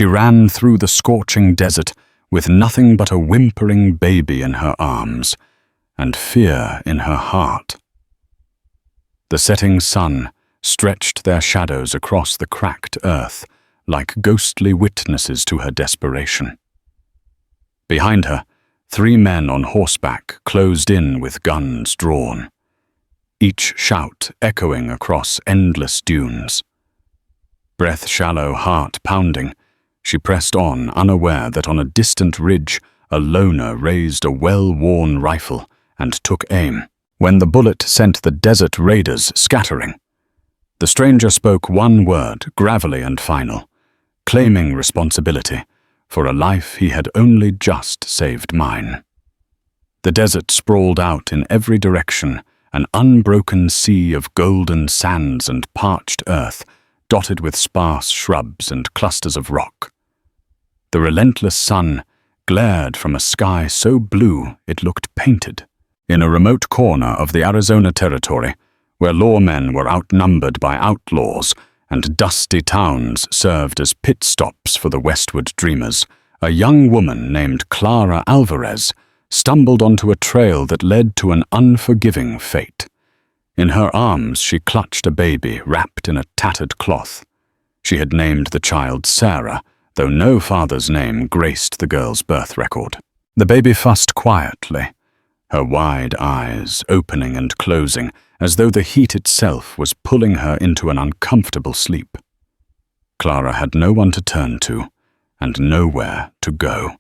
She ran through the scorching desert with nothing but a whimpering baby in her arms and fear in her heart. The setting sun stretched their shadows across the cracked earth like ghostly witnesses to her desperation. Behind her, 3 men on horseback closed in with guns drawn, each shout echoing across endless dunes. Breath-shallow, heart-pounding, she pressed on, unaware that on a distant ridge a loner raised a well-worn rifle and took aim, when the bullet sent the desert raiders scattering. The stranger spoke one word, gravelly and final, claiming responsibility for a life he had only just saved mine. The desert sprawled out in every direction, an unbroken sea of golden sands and parched earth, dotted with sparse shrubs and clusters of rock. The relentless sun glared from a sky so blue it looked painted. In a remote corner of the Arizona territory, where lawmen were outnumbered by outlaws and dusty towns served as pit stops for the westward dreamers, a young woman named Clara Alvarez stumbled onto a trail that led to an unforgiving fate. In her arms she clutched a baby wrapped in a tattered cloth. She had named the child Sarah, though no father's name graced the girl's birth record. The baby fussed quietly, her wide eyes opening and closing as though the heat itself was pulling her into an uncomfortable sleep. Clara had no one to turn to and nowhere to go.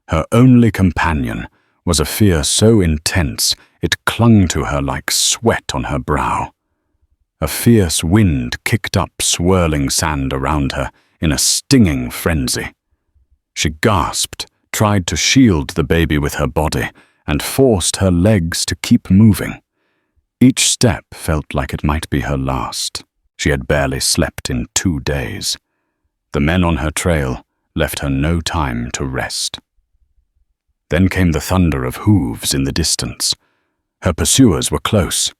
Her only companion was a fear so intense it clung to her like sweat on her brow. A fierce wind kicked up swirling sand around her in a stinging frenzy. She gasped, tried to shield the baby with her body, and forced her legs to keep moving. Each step felt like it might be her last. She had barely slept in 2 days. The men on her trail left her no time to rest. Then came the thunder of hooves in the distance. Her pursuers were close.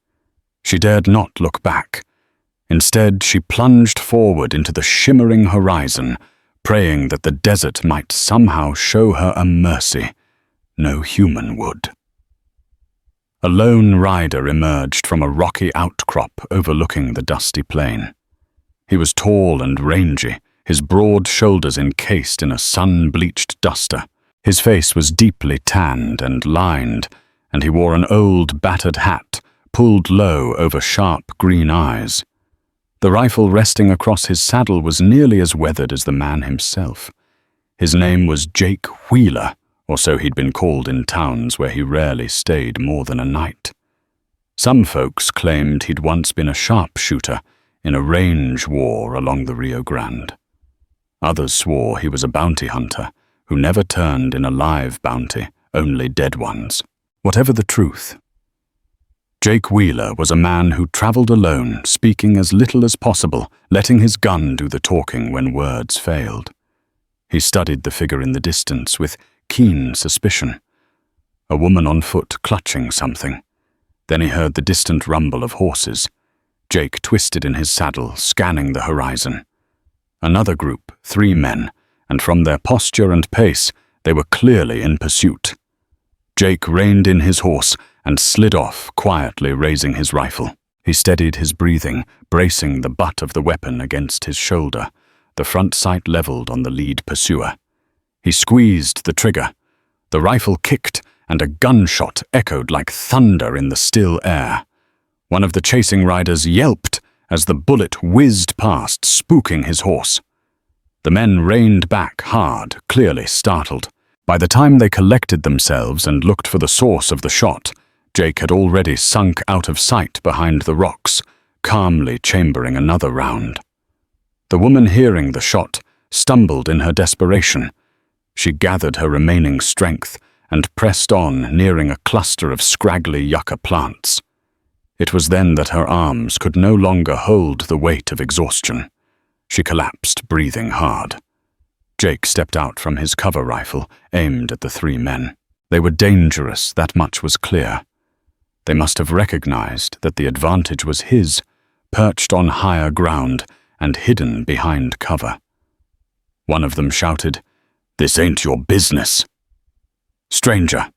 She dared not look back. Instead, she plunged forward into the shimmering horizon, praying that the desert might somehow show her a mercy no human would. A lone rider emerged from a rocky outcrop overlooking the dusty plain. He was tall and rangy, his broad shoulders encased in a sun-bleached duster. His face was deeply tanned and lined, and he wore an old, battered hat pulled low over sharp green eyes. The rifle resting across his saddle was nearly as weathered as the man himself. His name was Jake Wheeler, or so he'd been called in towns where he rarely stayed more than a night. Some folks claimed he'd once been a sharpshooter in a range war along the Rio Grande. Others swore he was a bounty hunter who never turned in a live bounty, only dead ones. Whatever the truth, Jake Wheeler was a man who traveled alone, speaking as little as possible, letting his gun do the talking when words failed. He studied the figure in the distance with keen suspicion. A woman on foot clutching something. Then he heard the distant rumble of horses. Jake twisted in his saddle, scanning the horizon. Another group, 3 men, and from their posture and pace, they were clearly in pursuit. Jake reined in his horse and slid off, quietly raising his rifle. He steadied his breathing, bracing the butt of the weapon against his shoulder, the front sight leveled on the lead pursuer. He squeezed the trigger. The rifle kicked, and a gunshot echoed like thunder in the still air. One of the chasing riders yelped as the bullet whizzed past, spooking his horse. The men reined back hard, clearly startled. By the time they collected themselves and looked for the source of the shot, Jake had already sunk out of sight behind the rocks, calmly chambering another round. The woman hearing the shot stumbled in her desperation. She gathered her remaining strength and pressed on, nearing a cluster of scraggly yucca plants. It was then that her arms could no longer hold the weight of exhaustion. She collapsed, breathing hard. Jake stepped out from his cover rifle, aimed at the 3 men. They were dangerous, that much was clear. They must have recognized that the advantage was his, perched on higher ground and hidden behind cover. One of them shouted, "This ain't your business." "Stranger,"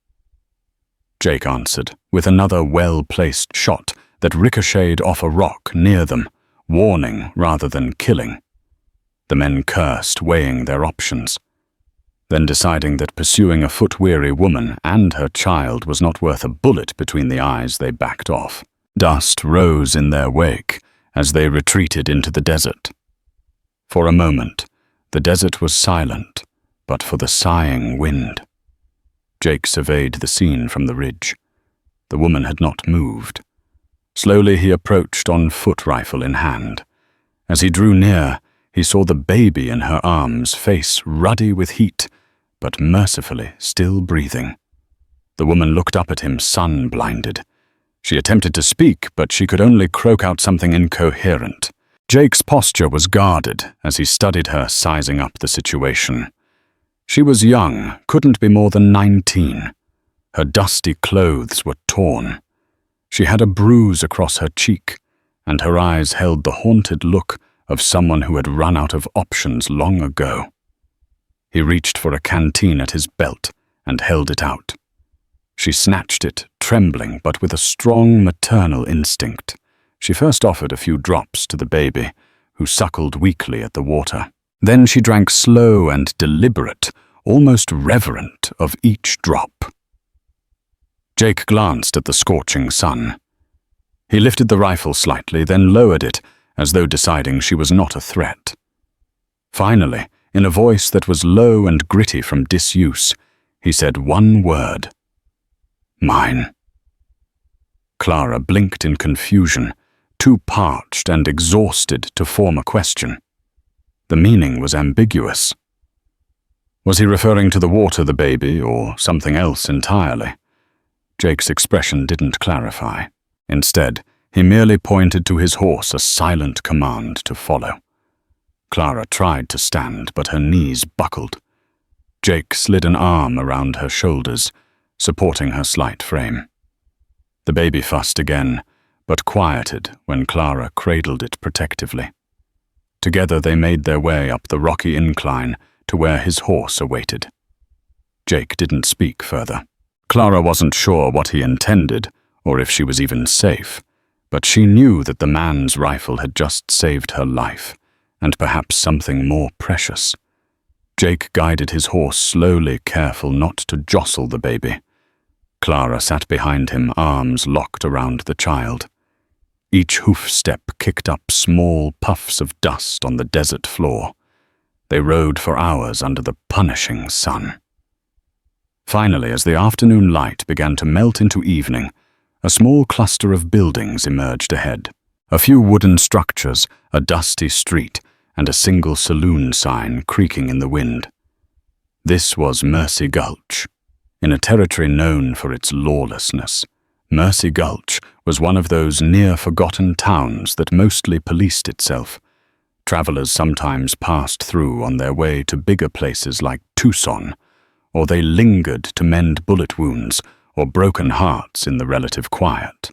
Jake answered, with another well-placed shot that ricocheted off a rock near them, warning rather than killing. The men cursed, weighing their options. Then, deciding that pursuing a foot-weary woman and her child was not worth a bullet between the eyes, they backed off. Dust rose in their wake as they retreated into the desert. For a moment, the desert was silent, but for the sighing wind. Jake surveyed the scene from the ridge. The woman had not moved. Slowly he approached on foot rifle in hand. As he drew near, he saw the baby in her arms, face ruddy with heat, but mercifully still breathing. The woman looked up at him, sun-blinded. She attempted to speak, but she could only croak out something incoherent. Jake's posture was guarded as he studied her, sizing up the situation. She was young, couldn't be more than 19. Her dusty clothes were torn. She had a bruise across her cheek, and her eyes held the haunted look of someone who had run out of options long ago. He reached for a canteen at his belt and held it out. She snatched it, trembling but with a strong maternal instinct. She first offered a few drops to the baby, who suckled weakly at the water. Then she drank slow and deliberate, almost reverent, of each drop. Jake glanced at the scorching sun. He lifted the rifle slightly, then lowered it, as though deciding she was not a threat. Finally, in a voice that was low and gritty from disuse, he said one word. "Mine." Clara blinked in confusion, too parched and exhausted to form a question. The meaning was ambiguous. Was he referring to the water, the baby, or something else entirely? Jake's expression didn't clarify. Instead, he merely pointed to his horse, a silent command to follow. Clara tried to stand, but her knees buckled. Jake slid an arm around her shoulders, supporting her slight frame. The baby fussed again, but quieted when Clara cradled it protectively. Together they made their way up the rocky incline to where his horse awaited. Jake didn't speak further. Clara wasn't sure what he intended, or if she was even safe, but she knew that the man's rifle had just saved her life, and perhaps something more precious. Jake guided his horse slowly, careful not to jostle the baby. Clara sat behind him, arms locked around the child. Each hoof step kicked up small puffs of dust on the desert floor. They rode for hours under the punishing sun. Finally, as the afternoon light began to melt into evening, a small cluster of buildings emerged ahead. A few wooden structures, a dusty street, and a single saloon sign creaking in the wind. This was Mercy Gulch. In a territory known for its lawlessness, Mercy Gulch was one of those near-forgotten towns that mostly policed itself. Travelers sometimes passed through on their way to bigger places like Tucson, or they lingered to mend bullet wounds or broken hearts in the relative quiet.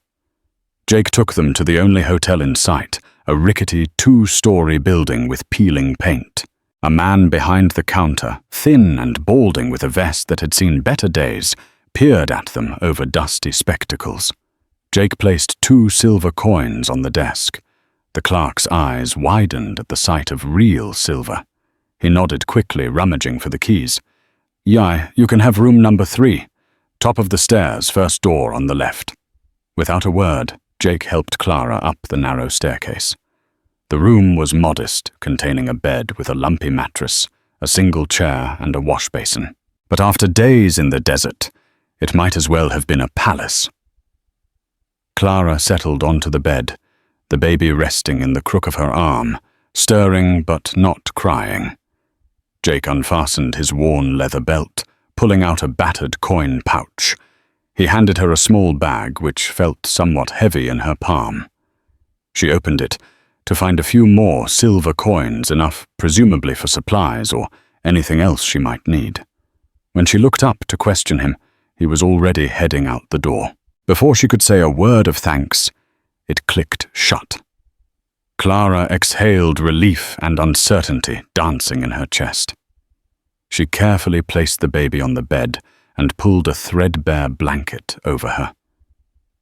Jake took them to the only hotel in sight, a rickety two-story building with peeling paint. A man behind the counter, thin and balding with a vest that had seen better days, peered at them over dusty spectacles. Jake placed 2 silver coins on the desk. The clerk's eyes widened at the sight of real silver. He nodded quickly, rummaging for the keys. "Yeah, you can have room number 3. Top of the stairs, first door on the left." Without a word, Jake helped Clara up the narrow staircase. The room was modest, containing a bed with a lumpy mattress, a single chair, and a wash basin. But after days in the desert, it might as well have been a palace. Clara settled onto the bed, the baby resting in the crook of her arm, stirring but not crying. Jake unfastened his worn leather belt, pulling out a battered coin pouch. He handed her a small bag which felt somewhat heavy in her palm. She opened it to find a few more silver coins, enough presumably for supplies or anything else she might need. When she looked up to question him, he was already heading out the door. Before she could say a word of thanks, it clicked shut. Clara exhaled relief and uncertainty dancing in her chest. She carefully placed the baby on the bed and pulled a threadbare blanket over her.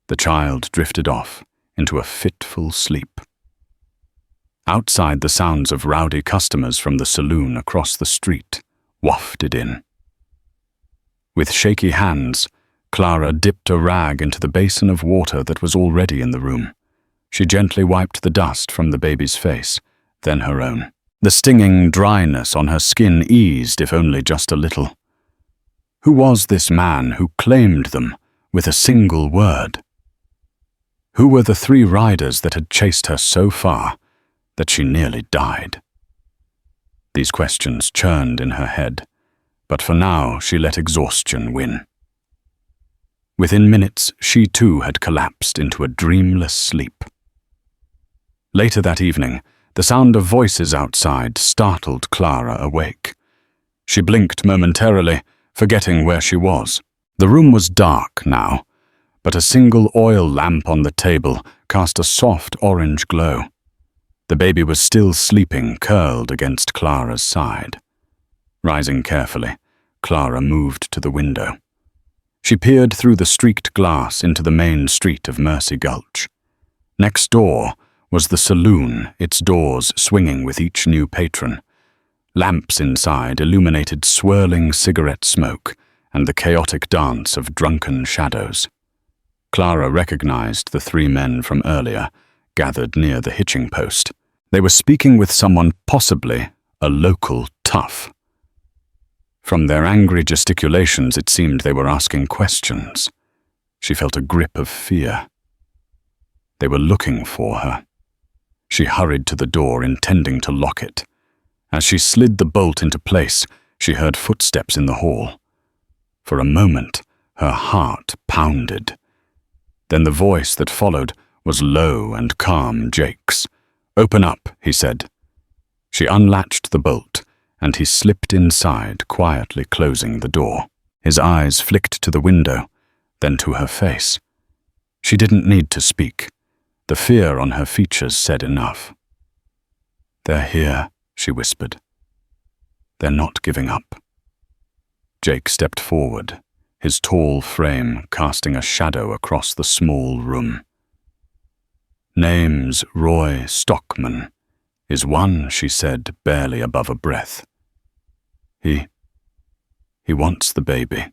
The child drifted off into a fitful sleep. Outside, the sounds of rowdy customers from the saloon across the street wafted in. With shaky hands, Clara dipped a rag into the basin of water that was already in the room. She gently wiped the dust from the baby's face, then her own. The stinging dryness on her skin eased, if only just a little. Who was this man who claimed them with a single word? Who were the 3 riders that had chased her so far that she nearly died? These questions churned in her head, but for now she let exhaustion win. Within minutes, she too had collapsed into a dreamless sleep. Later that evening, the sound of voices outside startled Clara awake. She blinked momentarily, forgetting where she was. The room was dark now, but a single oil lamp on the table cast a soft orange glow. The baby was still sleeping, curled against Clara's side. Rising carefully, Clara moved to the window. She peered through the streaked glass into the main street of Mercy Gulch. Next door was the saloon, its doors swinging with each new patron. Lamps inside illuminated swirling cigarette smoke and the chaotic dance of drunken shadows. Clara recognized the 3 men from earlier, gathered near the hitching post. They were speaking with someone, possibly a local tough. From their angry gesticulations, it seemed they were asking questions. She felt a grip of fear. They were looking for her. She hurried to the door, intending to lock it. As she slid the bolt into place, she heard footsteps in the hall. For a moment, her heart pounded. Then the voice that followed was low and calm Jake's. "Open up," he said. She unlatched the bolt, and he slipped inside, quietly closing the door. His eyes flicked to the window, then to her face. She didn't need to speak. The fear on her features said enough. "They're here," she whispered. "They're not giving up." Jake stepped forward, his tall frame casting a shadow across the small room. "Name's Roy Stockman. Is one," she said, barely above a breath. He wants the baby.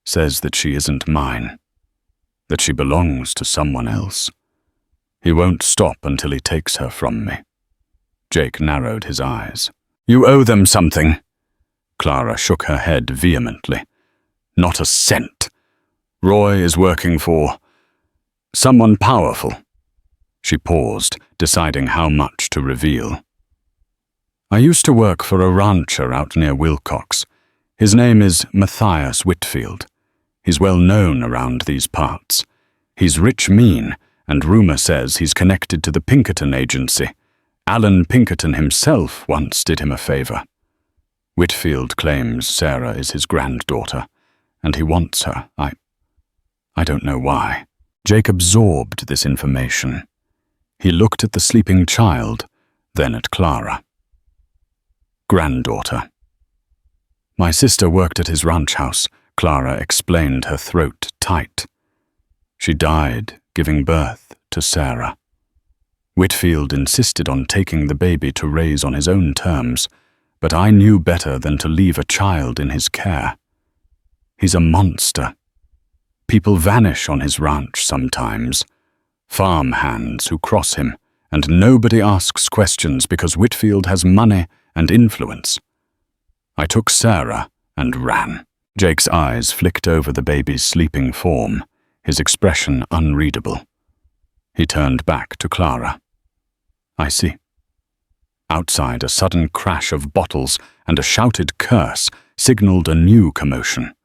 Says that she isn't mine. That she belongs to someone else. He won't stop until he takes her from me." Jake narrowed his eyes. "You owe them something." Clara shook her head vehemently. "Not a cent. Roy is working for someone powerful." She paused, deciding how much to reveal. "I used to work for a rancher out near Wilcox. His name is Matthias Whitfield. He's well known around these parts. He's rich mean, and rumor says he's connected to the Pinkerton agency. Alan Pinkerton himself once did him a favor. Whitfield claims Sarah is his granddaughter, and he wants her. I don't know why." Jake absorbed this information. He looked at the sleeping child, then at Clara. "Granddaughter. My sister worked at his ranch house," Clara explained, her throat tight. "She died giving birth to Sarah. Whitfield insisted on taking the baby to raise on his own terms, but I knew better than to leave a child in his care. He's a monster. People vanish on his ranch sometimes. Farm hands who cross him, and nobody asks questions because Whitfield has money and influence. I took Sarah and ran." Jake's eyes flicked over the baby's sleeping form, his expression unreadable. He turned back to Clara. "I see." Outside, a sudden crash of bottles and a shouted curse signaled a new commotion.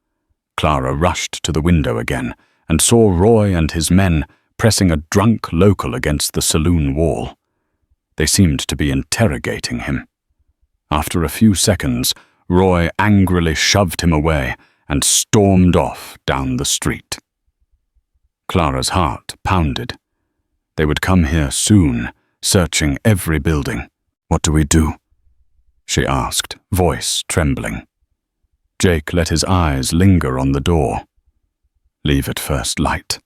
Clara rushed to the window again and saw Roy and his men pressing a drunk local against the saloon wall. They seemed to be interrogating him. After a few seconds, Roy angrily shoved him away and stormed off down the street. Clara's heart pounded. They would come here soon, searching every building. "What do we do?" she asked, voice trembling. Jake let his eyes linger on the door. "Leave at first light."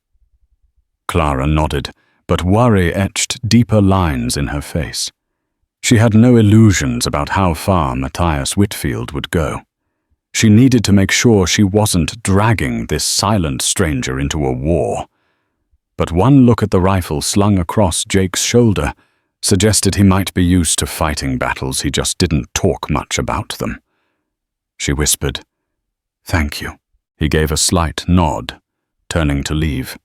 Clara nodded, but worry etched deeper lines in her face. She had no illusions about how far Matthias Whitfield would go. She needed to make sure she wasn't dragging this silent stranger into a war. But one look at the rifle slung across Jake's shoulder suggested he might be used to fighting battles, he just didn't talk much about them. She whispered, "Thank you." He gave a slight nod, turning to leave.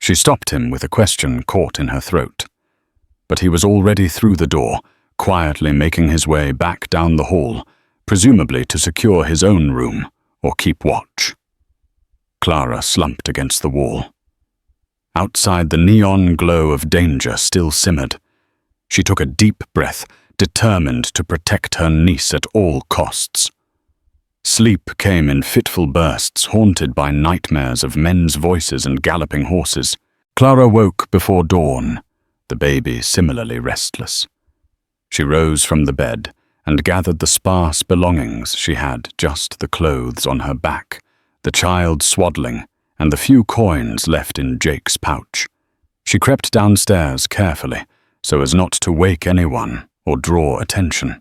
She stopped him with a question caught in her throat. But he was already through the door, quietly making his way back down the hall, presumably to secure his own room or keep watch. Clara slumped against the wall. Outside, the neon glow of danger still simmered. She took a deep breath, determined to protect her niece at all costs. Sleep came in fitful bursts, haunted by nightmares of men's voices and galloping horses. Clara woke before dawn, the baby similarly restless. She rose from the bed and gathered the sparse belongings she had, just the clothes on her back, the child swaddling, and the few coins left in Jake's pouch. She crept downstairs carefully, so as not to wake anyone or draw attention.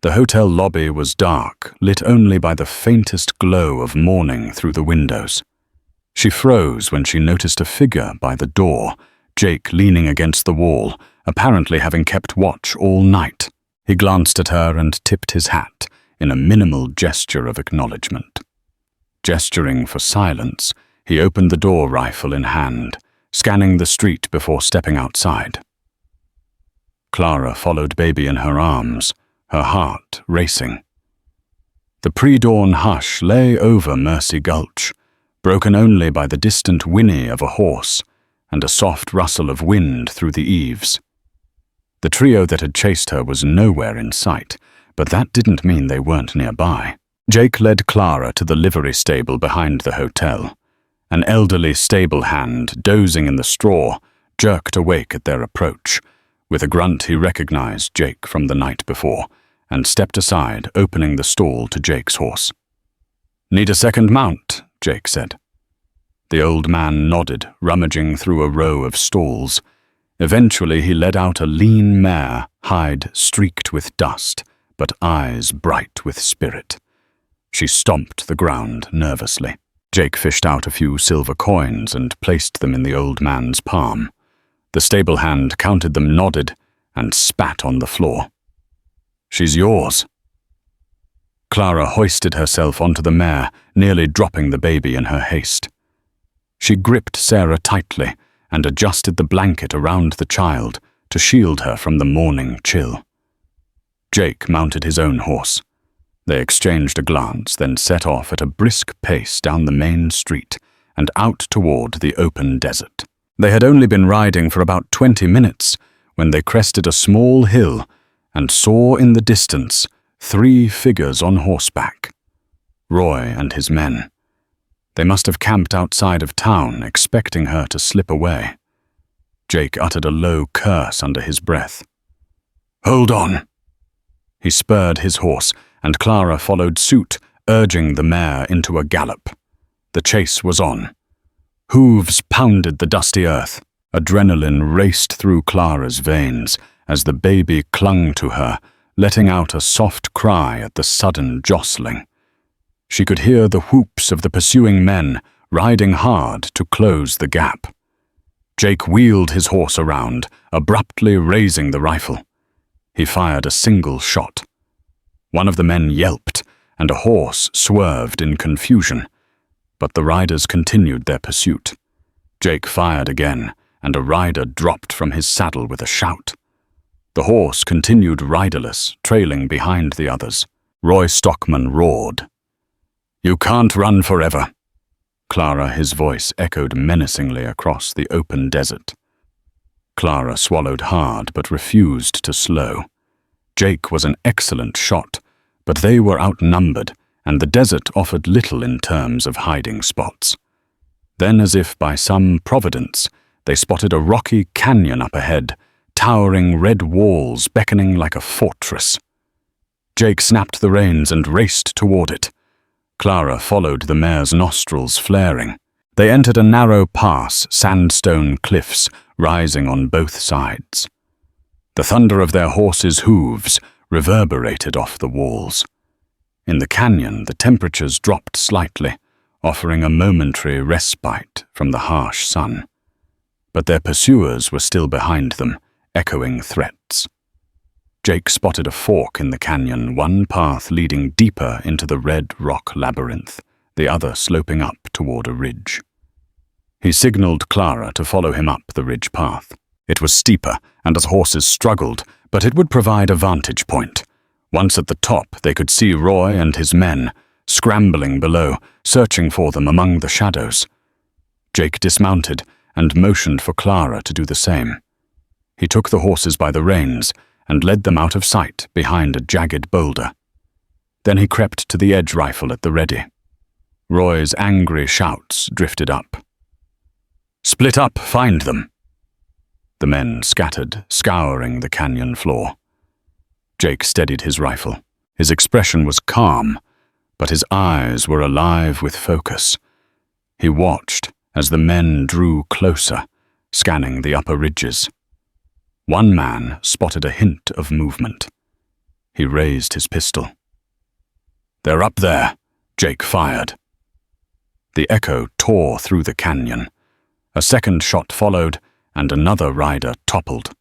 The hotel lobby was dark, lit only by the faintest glow of morning through the windows. She froze when she noticed a figure by the door, Jake leaning against the wall, apparently having kept watch all night. He glanced at her and tipped his hat in a minimal gesture of acknowledgement. Gesturing for silence, he opened the door, rifle in hand, scanning the street before stepping outside. Clara followed baby in her arms, her heart racing. The pre-dawn hush lay over Mercy Gulch, broken only by the distant whinny of a horse and a soft rustle of wind through the eaves. The trio that had chased her was nowhere in sight, but that didn't mean they weren't nearby. Jake led Clara to the livery stable behind the hotel. An elderly stable hand, dozing in the straw, jerked awake at their approach. With a grunt, he recognized Jake from the night before and stepped aside, opening the stall to Jake's horse. "Need a second mount," Jake said. The old man nodded, rummaging through a row of stalls. Eventually, he led out a lean mare, hide streaked with dust, but eyes bright with spirit. She stomped the ground nervously. Jake fished out a few silver coins and placed them in the old man's palm. The stable hand counted them, nodded, and spat on the floor. "She's yours." Clara hoisted herself onto the mare, nearly dropping the baby in her haste. She gripped Sarah tightly and adjusted the blanket around the child to shield her from the morning chill. Jake mounted his own horse. They exchanged a glance, then set off at a brisk pace down the main street and out toward the open desert. They had only been riding for about 20 minutes when they crested a small hill and saw in the distance 3 figures on horseback. Roy and his men. They must have camped outside of town, expecting her to slip away. Jake uttered a low curse under his breath. "Hold on!" He spurred his horse, and Clara followed suit, urging the mare into a gallop. The chase was on. Hooves pounded the dusty earth. Adrenaline raced through Clara's veins as the baby clung to her, letting out a soft cry at the sudden jostling. She could hear the whoops of the pursuing men, riding hard to close the gap. Jake wheeled his horse around, abruptly raising the rifle. He fired a single shot. One of the men yelped, and a horse swerved in confusion, but the riders continued their pursuit. Jake fired again, and a rider dropped from his saddle with a shout. The horse continued riderless, trailing behind the others. Roy Stockman roared. "You can't run forever." Clara, his voice echoed menacingly across the open desert. Clara swallowed hard but refused to slow. Jake was an excellent shot, but they were outnumbered, and the desert offered little in terms of hiding spots. Then, as if by some providence, they spotted a rocky canyon up ahead, towering red walls beckoning like a fortress. Jake snapped the reins and raced toward it. Clara followed the mare's nostrils flaring. They entered a narrow pass, sandstone cliffs rising on both sides. The thunder of their horses' hooves reverberated off the walls. In the canyon, the temperatures dropped slightly, offering a momentary respite from the harsh sun. But their pursuers were still behind them, echoing threats. Jake spotted a fork in the canyon, one path leading deeper into the red rock labyrinth, the other sloping up toward a ridge. He signaled Clara to follow him up the ridge path. It was steeper, and as horses struggled, but it would provide a vantage point. Once at the top, they could see Roy and his men, scrambling below, searching for them among the shadows. Jake dismounted and motioned for Clara to do the same. He took the horses by the reins and led them out of sight behind a jagged boulder. Then he crept to the edge rifle at the ready. Roy's angry shouts drifted up. "Split up, find them!" The men scattered, scouring the canyon floor. Jake steadied his rifle. His expression was calm, but his eyes were alive with focus. He watched as the men drew closer, scanning the upper ridges. One man spotted a hint of movement. He raised his pistol. "They're up there," Jake fired. The echo tore through the canyon. A second shot followed, and another rider toppled.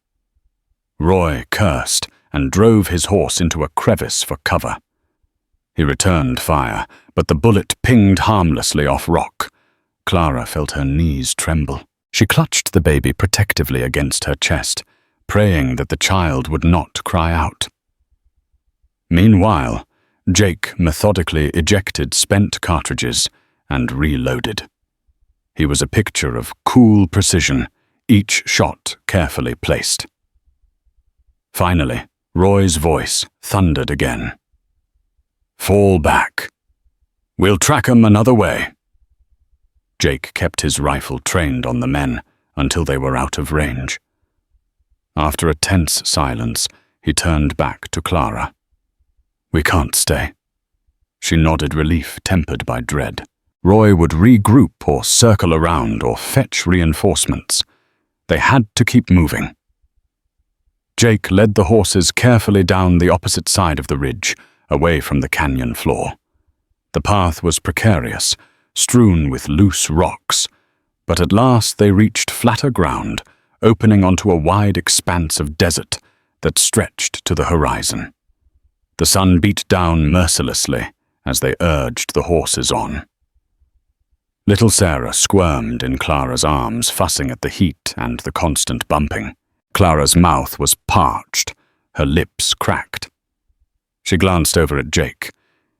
Roy cursed and drove his horse into a crevice for cover. He returned fire, but the bullet pinged harmlessly off rock. Clara felt her knees tremble. She clutched the baby protectively against her chest, praying that the child would not cry out. Meanwhile, Jake methodically ejected spent cartridges and reloaded. He was a picture of cool precision, each shot carefully placed. Finally, Roy's voice thundered again. "Fall back. We'll track 'em another way." Jake kept his rifle trained on the men until they were out of range. After a tense silence, he turned back to Clara. "We can't stay." She nodded relief tempered by dread. Roy would regroup or circle around or fetch reinforcements. They had to keep moving. Jake led the horses carefully down the opposite side of the ridge, away from the canyon floor. The path was precarious, strewn with loose rocks, but at last they reached flatter ground, opening onto a wide expanse of desert that stretched to the horizon. The sun beat down mercilessly as they urged the horses on. Little Sarah squirmed in Clara's arms, fussing at the heat and the constant bumping. Clara's mouth was parched, her lips cracked. She glanced over at Jake.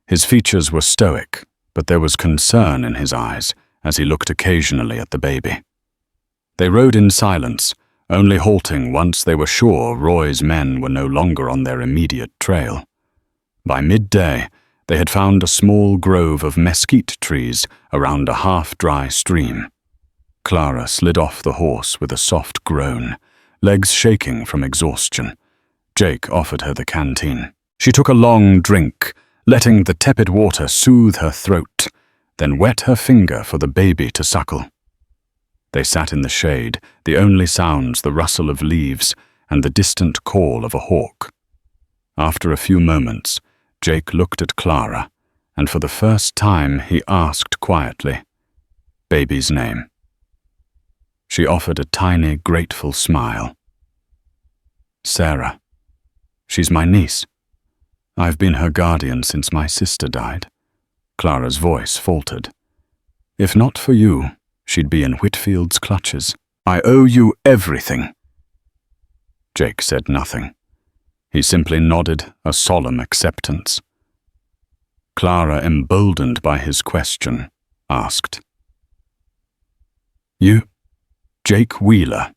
His features were stoic, but there was concern in his eyes as he looked occasionally at the baby. They rode in silence, only halting once they were sure Roy's men were no longer on their immediate trail. By midday, they had found a small grove of mesquite trees around a half-dry stream. Clara slid off the horse with a soft groan, legs shaking from exhaustion. Jake offered her the canteen. She took a long drink, letting the tepid water soothe her throat, then wet her finger for the baby to suckle. They sat in the shade, the only sounds the rustle of leaves and the distant call of a hawk. After a few moments, Jake looked at Clara, and for the first time he asked quietly, "Baby's name?" She offered a tiny, grateful smile. "Sarah. She's my niece. I've been her guardian since my sister died." Clara's voice faltered. "If not for you, she'd be in Whitfield's clutches. I owe you everything." Jake said nothing. He simply nodded a solemn acceptance. Clara, emboldened by his question, asked, "You, Jake Wheeler,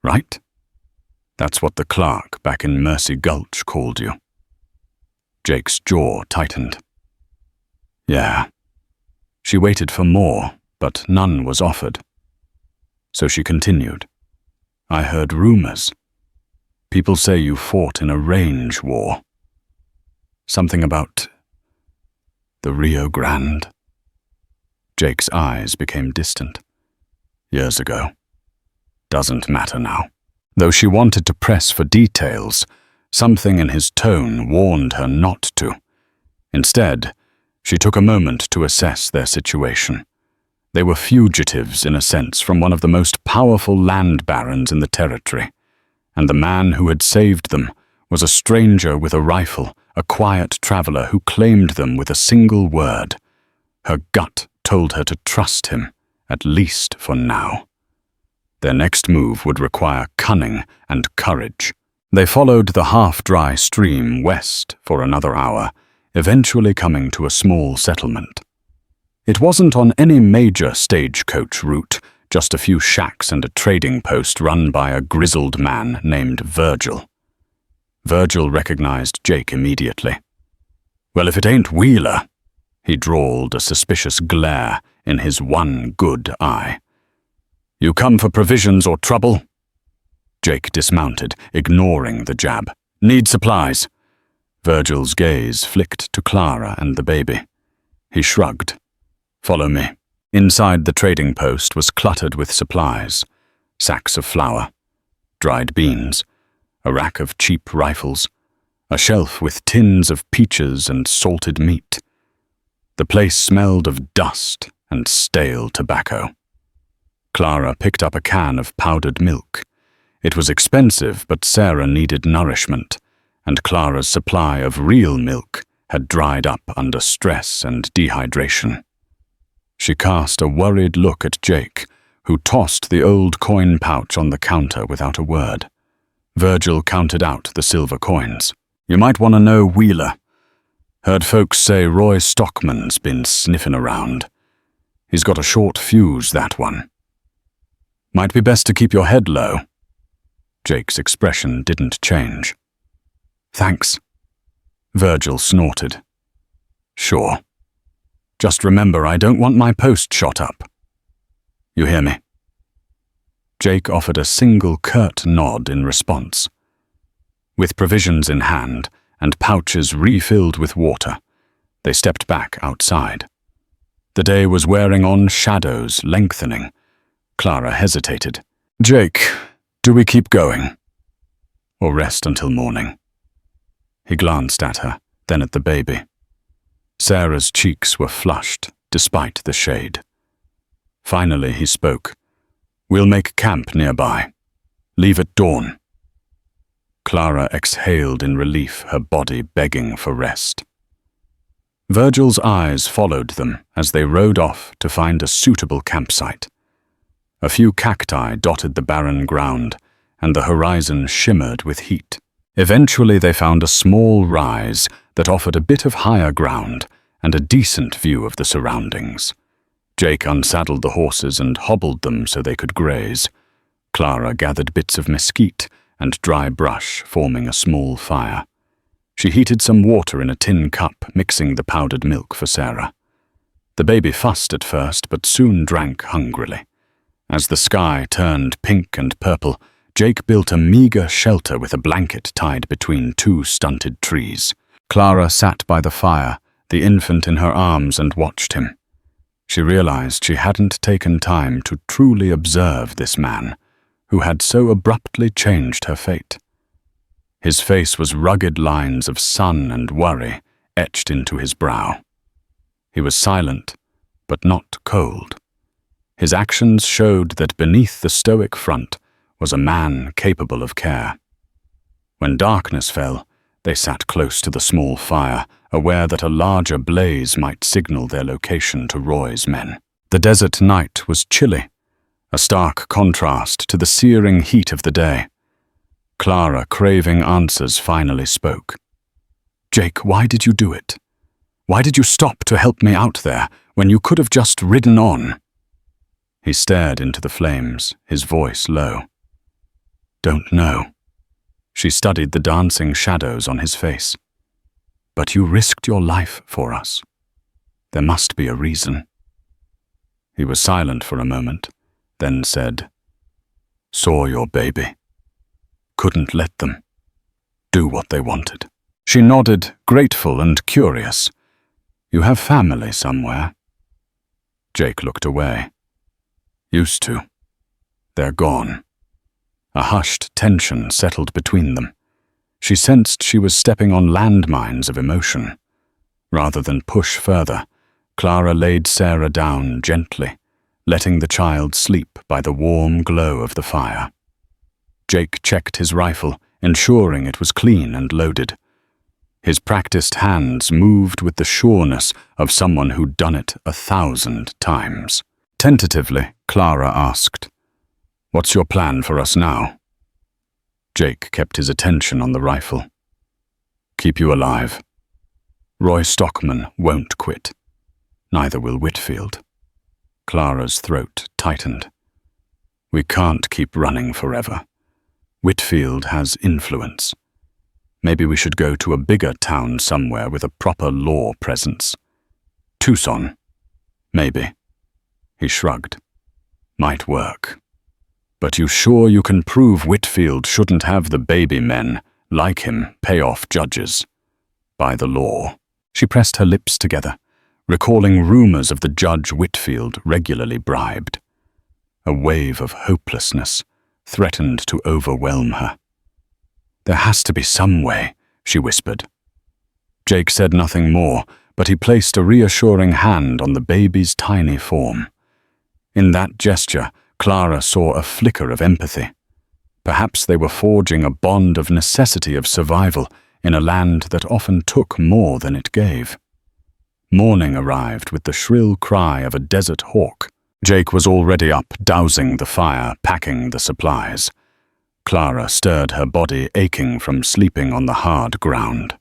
right? That's what the clerk back in Mercy Gulch called you." Jake's jaw tightened. "Yeah." She waited for more, but none was offered. So she continued, I heard rumors. People say you fought in a range war. Something about the Rio Grande. Jake's eyes became distant. Years ago. Doesn't matter now. Though she wanted to press for details, something in his tone warned her not to. Instead, she took a moment to assess their situation. They were fugitives, in a sense, from one of the most powerful land barons in the territory, and the man who had saved them was a stranger with a rifle, a quiet traveler who claimed them with a single word. Her gut told her to trust him, at least for now. Their next move would require cunning and courage. They followed the half-dry stream west for another hour, eventually coming to a small settlement. It wasn't on any major stagecoach route, just a few shacks and a trading post run by a grizzled man named Virgil. Virgil recognized Jake immediately. "Well, if it ain't Wheeler," he drawled, a suspicious glare in his one good eye. "You come for provisions or trouble?" Jake dismounted, ignoring the jab. "Need supplies." Virgil's gaze flicked to Clara and the baby. He shrugged. "Follow me." Inside the trading post was cluttered with supplies. Sacks of flour, dried beans, a rack of cheap rifles, a shelf with tins of peaches and salted meat. The place smelled of dust and stale tobacco. Clara picked up a can of powdered milk. It was expensive, but Sarah needed nourishment, and Clara's supply of real milk had dried up under stress and dehydration. She cast a worried look at Jake, who tossed the old coin pouch on the counter without a word. Virgil counted out the silver coins. "You might want to know Wheeler. Heard folks say Roy Stockman's been sniffing around. He's got a short fuse, that one. Might be best to keep your head low." Jake's expression didn't change. "Thanks." Virgil snorted. "Sure. Just remember, I don't want my post shot up. You hear me?" Jake offered a single curt nod in response. With provisions in hand and pouches refilled with water, they stepped back outside. The day was wearing on shadows, lengthening. Clara hesitated. "Jake, do we keep going? Or rest until morning?" He glanced at her, then at the baby. Sarah's cheeks were flushed, despite the shade. Finally he spoke. "We'll make camp nearby. Leave at dawn." Clara exhaled in relief, her body begging for rest. Virgil's eyes followed them as they rode off to find a suitable campsite. A few cacti dotted the barren ground, and the horizon shimmered with heat. Eventually they found a small rise that offered a bit of higher ground and a decent view of the surroundings. Jake unsaddled the horses and hobbled them so they could graze. Clara gathered bits of mesquite and dry brush, forming a small fire. She heated some water in a tin cup, mixing the powdered milk for Sarah. The baby fussed at first, but soon drank hungrily. As the sky turned pink and purple, Jake built a meager shelter with a blanket tied between two stunted trees. Clara sat by the fire, the infant in her arms, and watched him. She realized she hadn't taken time to truly observe this man, who had so abruptly changed her fate. His face was rugged lines of sun and worry etched into his brow. He was silent, but not cold. His actions showed that beneath the stoic front was a man capable of care. When darkness fell, they sat close to the small fire, aware that a larger blaze might signal their location to Roy's men. The desert night was chilly, a stark contrast to the searing heat of the day. Clara, craving answers, finally spoke. "Jake, why did you do it? Why did you stop to help me out there when you could have just ridden on?" He stared into the flames, his voice low. "Don't know." She studied the dancing shadows on his face. "But you risked your life for us. There must be a reason." He was silent for a moment, then said, Saw your baby. Couldn't let them do what they wanted. She nodded, grateful and curious. You have family somewhere? Jake looked away. Used to. They're gone. A hushed tension settled between them. She sensed she was stepping on landmines of emotion. Rather than push further, Clara laid Sarah down gently, letting the child sleep by the warm glow of the fire. Jake checked his rifle, ensuring it was clean and loaded. His practiced hands moved with the sureness of someone who'd done it 1,000 times. Tentatively, Clara asked, "What's your plan for us now?" Jake kept his attention on the rifle. "Keep you alive. Roy Stockman won't quit. Neither will Whitfield." Clara's throat tightened. "We can't keep running forever. Whitfield has influence. Maybe we should go to a bigger town somewhere with a proper law presence. Tucson. Maybe." He shrugged. "Might work. But you sure you can prove Whitfield shouldn't have the baby men, like him, pay off judges? By the law." She pressed her lips together, recalling rumors of the judge Whitfield regularly bribed. A wave of hopelessness threatened to overwhelm her. "There has to be some way," she whispered. Jake said nothing more, but he placed a reassuring hand on the baby's tiny form. In that gesture, Clara saw a flicker of empathy. Perhaps they were forging a bond of necessity of survival in a land that often took more than it gave. Morning arrived with the shrill cry of a desert hawk. Jake was already up, dousing the fire, packing the supplies. Clara stirred her body, aching from sleeping on the hard ground.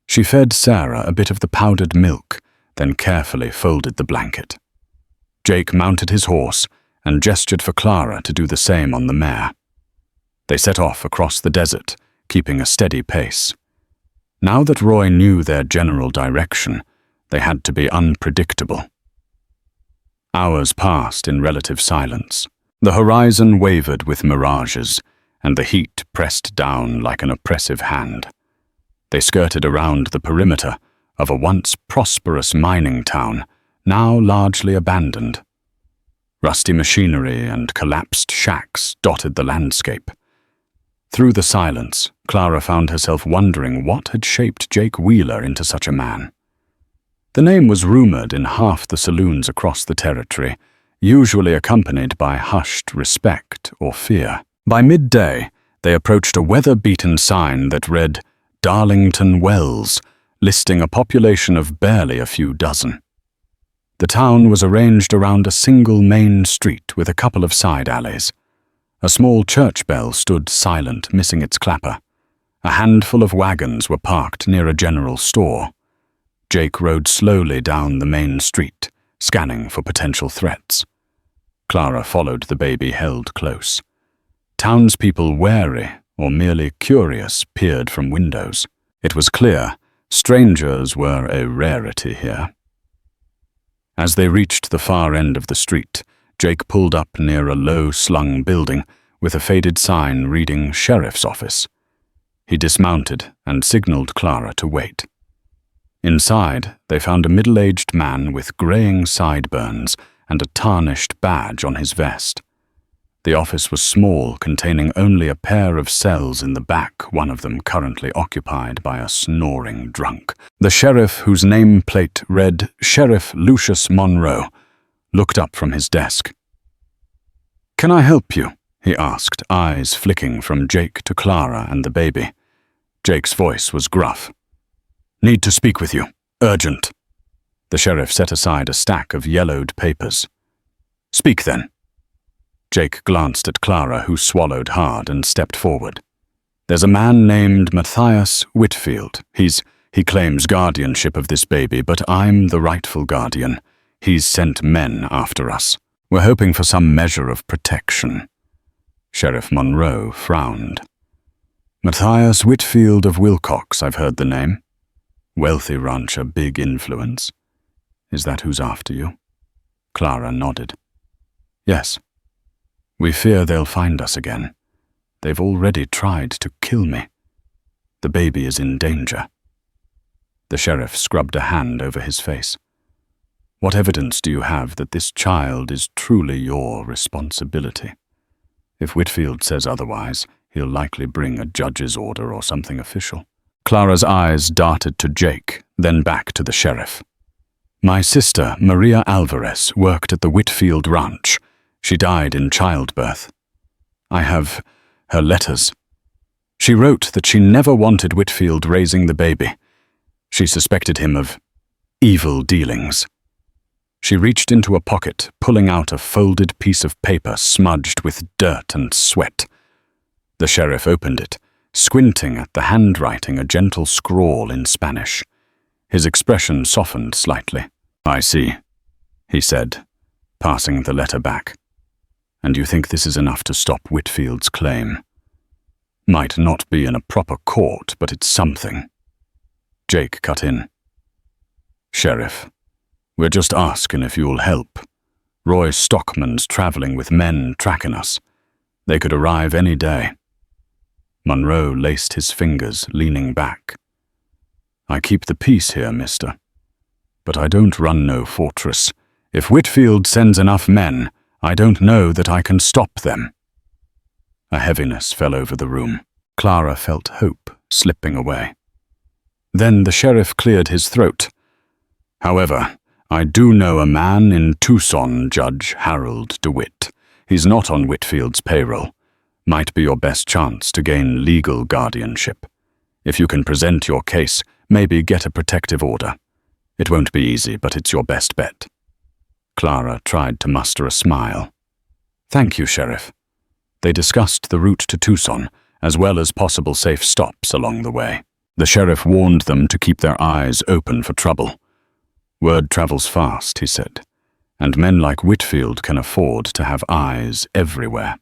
She fed Sarah a bit of the powdered milk, then carefully folded the blanket. Jake mounted his horse and gestured for Clara to do the same on the mare. They set off across the desert, keeping a steady pace. Now that Roy knew their general direction, they had to be unpredictable. Hours passed in relative silence. The horizon wavered with mirages, and the heat pressed down like an oppressive hand. They skirted around the perimeter of a once prosperous mining town, now largely abandoned. Rusty machinery and collapsed shacks dotted the landscape. Through the silence, Clara found herself wondering what had shaped Jake Wheeler into such a man. The name was rumored in half the saloons across the territory, usually accompanied by hushed respect or fear. By midday, they approached a weather-beaten sign that read, "Darlington Wells," listing a population of barely a few dozen. The town was arranged around a single main street with a couple of side alleys. A small church bell stood silent, missing its clapper. A handful of wagons were parked near a general store. Jake rode slowly down the main street, scanning for potential threats. Clara followed the baby held close. Townspeople wary or merely curious peered from windows. It was clear strangers were a rarity here. As they reached the far end of the street, Jake pulled up near a low-slung building with a faded sign reading Sheriff's Office. He dismounted and signaled Clara to wait. Inside, they found a middle-aged man with graying sideburns and a tarnished badge on his vest. The office was small, containing only a pair of cells in the back, one of them currently occupied by a snoring drunk. The sheriff, whose nameplate read Sheriff Lucius Monroe, looked up from his desk. "Can I help you?" he asked, eyes flicking from Jake to Clara and the baby. Jake's voice was gruff. "Need to speak with you. Urgent." The sheriff set aside a stack of yellowed papers. "Speak then." Jake glanced at Clara, who swallowed hard and stepped forward. "There's a man named Matthias Whitfield. He claims guardianship of this baby, but I'm the rightful guardian. He's sent men after us. We're hoping for some measure of protection." Sheriff Monroe frowned. "Matthias Whitfield of Wilcox, I've heard the name. Wealthy rancher, big influence. Is that who's after you?" Clara nodded. "Yes." We fear they'll find us again. They've already tried to kill me. The baby is in danger." The sheriff scrubbed a hand over his face. "What evidence do you have that this child is truly your responsibility? If Whitfield says otherwise, he'll likely bring a judge's order or something official." Clara's eyes darted to Jake, then back to the sheriff. "My sister, Maria Alvarez, worked at the Whitfield Ranch. She died in childbirth. I have her letters. She wrote that she never wanted Whitfield raising the baby. She suspected him of evil dealings." She reached into a pocket, pulling out a folded piece of paper smudged with dirt and sweat. The sheriff opened it, squinting at the handwriting, a gentle scrawl in Spanish. His expression softened slightly. "I see," he said, passing the letter back. "And you think this is enough to stop Whitfield's claim? Might not be in a proper court, but it's something." Jake cut in. "Sheriff, we're just asking if you'll help. Roy Stockman's traveling with men tracking us. They could arrive any day." Monroe laced his fingers, leaning back. "I keep the peace here, mister. But I don't run no fortress. If Whitfield sends enough men, I don't know that I can stop them." A heaviness fell over the room. Clara felt hope slipping away. Then the sheriff cleared his throat. "However, I do know a man in Tucson, Judge Harold DeWitt. He's not on Whitfield's payroll. Might be your best chance to gain legal guardianship. If you can present your case, maybe get a protective order. It won't be easy, but it's your best bet." Clara tried to muster a smile. "Thank you, Sheriff." They discussed the route to Tucson, as well as possible safe stops along the way. The sheriff warned them to keep their eyes open for trouble. "Word travels fast," he said, "and men like Whitfield can afford to have eyes everywhere."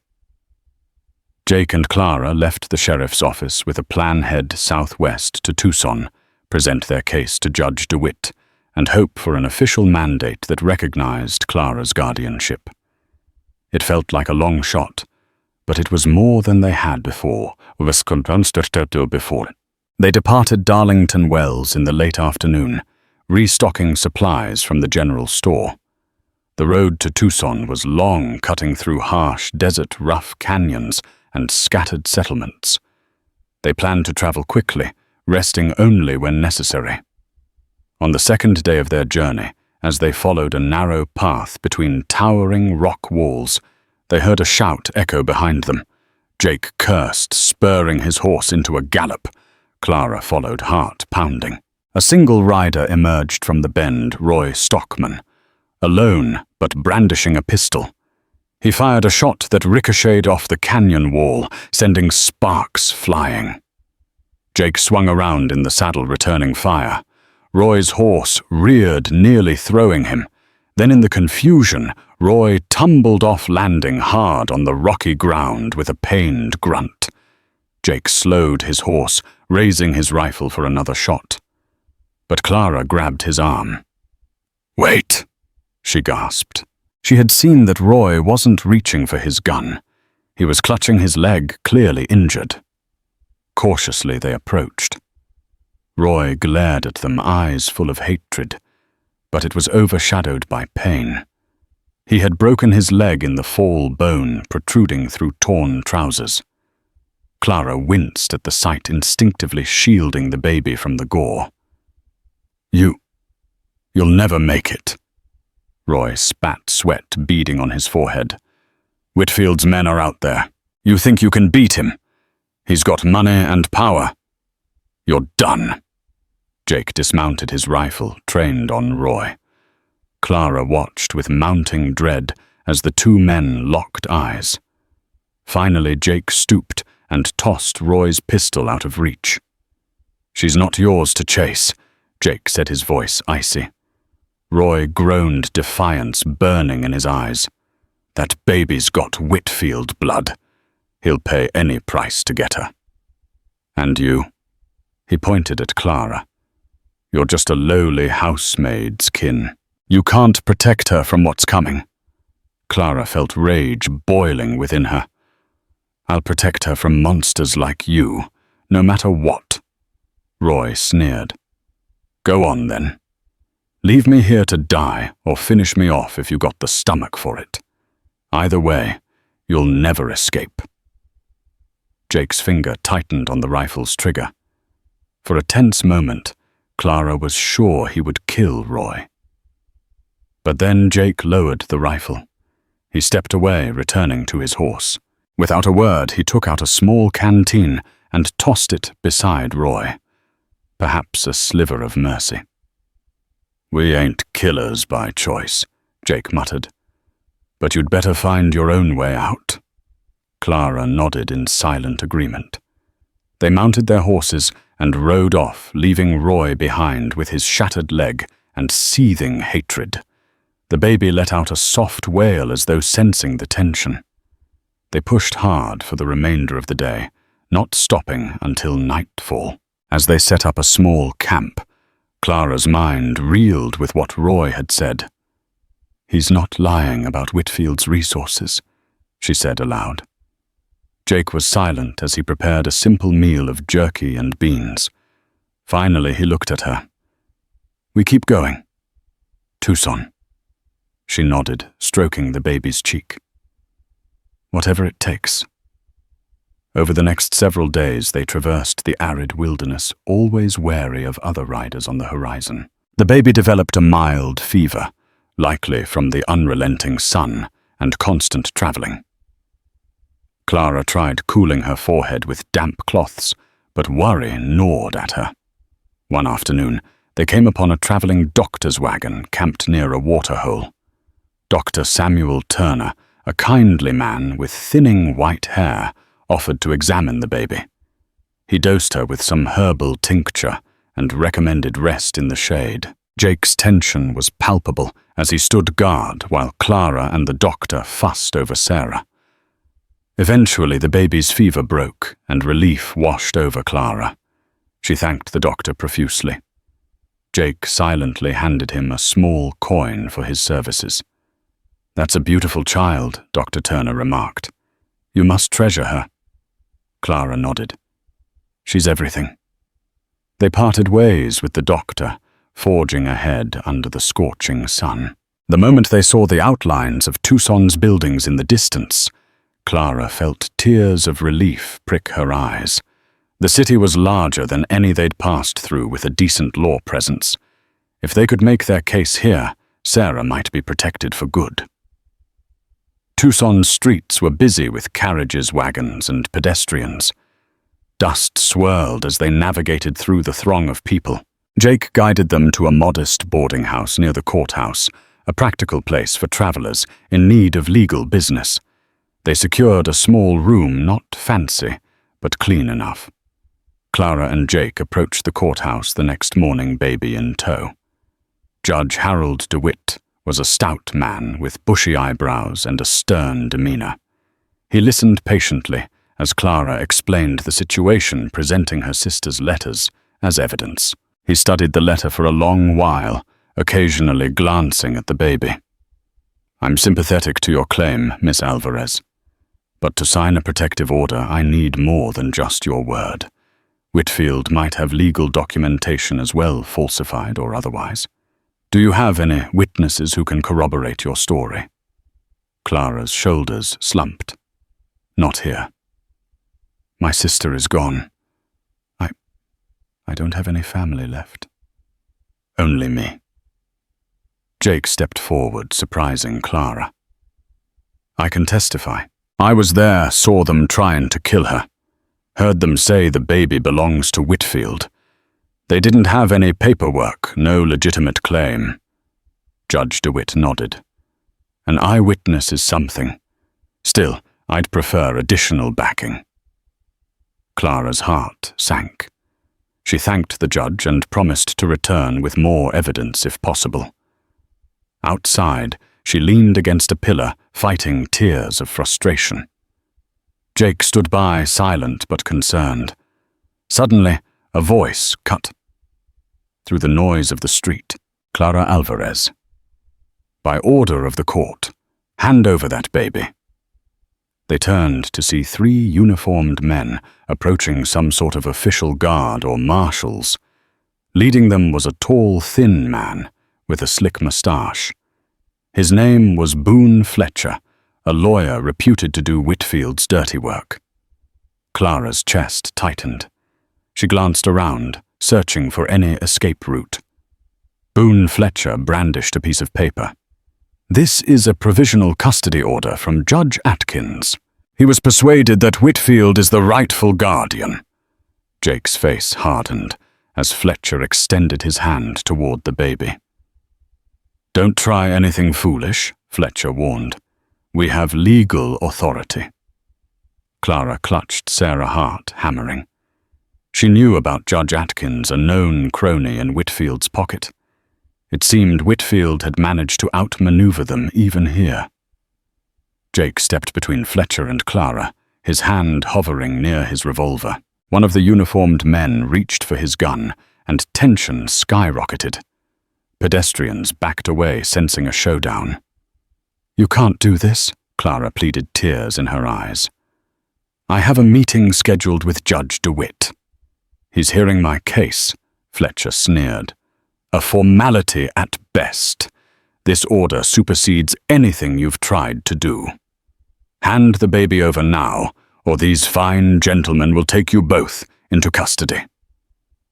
Jake and Clara left the sheriff's office with a plan head southwest to Tucson, present their case to Judge DeWitt, and hope for an official mandate that recognized Clara's guardianship. It felt like a long shot, but it was more than they had before. They departed Darlington Wells in the late afternoon, restocking supplies from the general store. The road to Tucson was long, cutting through harsh desert rough canyons and scattered settlements. They planned to travel quickly, resting only when necessary. On the second day of their journey, as they followed a narrow path between towering rock walls, they heard a shout echo behind them. Jake cursed, spurring his horse into a gallop. Clara followed, heart pounding. A single rider emerged from the bend, Roy Stockman, alone but brandishing a pistol. He fired a shot that ricocheted off the canyon wall, sending sparks flying. Jake swung around in the saddle, returning fire. Roy's horse reared, nearly throwing him. Then in the confusion, Roy tumbled off, landing hard on the rocky ground with a pained grunt. Jake slowed his horse, raising his rifle for another shot. But Clara grabbed his arm. "Wait," she gasped. She had seen that Roy wasn't reaching for his gun. He was clutching his leg, clearly injured. Cautiously they approached. Roy glared at them, eyes full of hatred, but it was overshadowed by pain. He had broken his leg in the fall, bone protruding through torn trousers. Clara winced at the sight, instinctively shielding the baby from the gore. You'll never make it." Roy spat sweat beading on his forehead. "Whitfield's men are out there. You think you can beat him? He's got money and power. You're done." Jake dismounted his rifle, trained on Roy. Clara watched with mounting dread as the two men locked eyes. Finally, Jake stooped and tossed Roy's pistol out of reach. "She's not yours to chase," Jake said, his voice icy. Roy groaned, defiance burning in his eyes. "That baby's got Whitfield blood. He'll pay any price to get her. And you?" He pointed at Clara. "You're just a lowly housemaid's kin. You can't protect her from what's coming." Clara felt rage boiling within her. "I'll protect her from monsters like you, no matter what," Roy sneered. "Go on, then. Leave me here to die, or finish me off if you got the stomach for it. Either way, you'll never escape." Jake's finger tightened on the rifle's trigger. For a tense moment, Clara was sure he would kill Roy. But then Jake lowered the rifle. He stepped away, returning to his horse. Without a word, he took out a small canteen and tossed it beside Roy. Perhaps a sliver of mercy. "We ain't killers by choice," Jake muttered. "But you'd better find your own way out." Clara nodded in silent agreement. They mounted their horses and rode off, leaving Roy behind with his shattered leg and seething hatred. The baby let out a soft wail as though sensing the tension. They pushed hard for the remainder of the day, not stopping until nightfall. As they set up a small camp, Clara's mind reeled with what Roy had said. "He's not lying about Whitfield's resources," she said aloud. Jake was silent as he prepared a simple meal of jerky and beans. Finally, he looked at her. "We keep going." "Tucson." She nodded, stroking the baby's cheek. "Whatever it takes." Over the next several days, they traversed the arid wilderness, always wary of other riders on the horizon. The baby developed a mild fever, likely from the unrelenting sun and constant traveling. Clara tried cooling her forehead with damp cloths, but worry gnawed at her. One afternoon, they came upon a traveling doctor's wagon camped near a waterhole. Dr. Samuel Turner, a kindly man with thinning white hair, offered to examine the baby. He dosed her with some herbal tincture and recommended rest in the shade. Jake's tension was palpable as he stood guard while Clara and the doctor fussed over Sarah. Eventually, the baby's fever broke and relief washed over Clara. She thanked the doctor profusely. Jake silently handed him a small coin for his services. "That's a beautiful child," Dr. Turner remarked. "You must treasure her." Clara nodded. "She's everything." They parted ways with the doctor, forging ahead under the scorching sun. The moment they saw the outlines of Tucson's buildings in the distance, Clara felt tears of relief prick her eyes. The city was larger than any they'd passed through with a decent law presence. If they could make their case here, Sarah might be protected for good. Tucson's streets were busy with carriages, wagons, and pedestrians. Dust swirled as they navigated through the throng of people. Jake guided them to a modest boarding house near the courthouse, a practical place for travelers in need of legal business. They secured a small room, not fancy, but clean enough. Clara and Jake approached the courthouse the next morning, baby in tow. Judge Harold DeWitt was a stout man with bushy eyebrows and a stern demeanor. He listened patiently as Clara explained the situation, presenting her sister's letters as evidence. He studied the letter for a long while, occasionally glancing at the baby. "I'm sympathetic to your claim, Miss Alvarez. But to sign a protective order, I need more than just your word. Whitfield might have legal documentation as well, falsified or otherwise. Do you have any witnesses who can corroborate your story?" Clara's shoulders slumped. "Not here. My sister is gone. I don't have any family left. Only me." Jake stepped forward, surprising Clara. "I can testify. I was there, saw them trying to kill her. Heard them say the baby belongs to Whitfield. They didn't have any paperwork, no legitimate claim." Judge DeWitt nodded. "An eyewitness is something. Still, I'd prefer additional backing." Clara's heart sank. She thanked the judge and promised to return with more evidence if possible. Outside, she leaned against a pillar, fighting tears of frustration. Jake stood by, silent but concerned. Suddenly, a voice cut through the noise of the street. "Clara Alvarez." By order of the court, Hand over that baby." They turned to see 3 uniformed men approaching some sort of official guard or marshals. Leading them was a tall, thin man with a slick mustache. His name was Boone Fletcher, a lawyer reputed to do Whitfield's dirty work. Clara's chest tightened. She glanced around, searching for any escape route. Boone Fletcher brandished a piece of paper. "This is a provisional custody order from Judge Atkins. He was persuaded that Whitfield is the rightful guardian." Jake's face hardened as Fletcher extended his hand toward the baby. "Don't try anything foolish," Fletcher warned. "We have legal authority." Clara clutched Sarah Hart, hammering. She knew about Judge Atkins, a known crony in Whitfield's pocket. It seemed Whitfield had managed to outmaneuver them even here. Jake stepped between Fletcher and Clara, his hand hovering near his revolver. One of the uniformed men reached for his gun, and tension skyrocketed. Pedestrians backed away, sensing a showdown. "You can't do this," Clara pleaded, tears in her eyes. "I have a meeting scheduled with Judge DeWitt." "He's hearing my case," Fletcher sneered. "A formality at best. This order supersedes anything you've tried to do. Hand the baby over now, or these fine gentlemen will take you both into custody."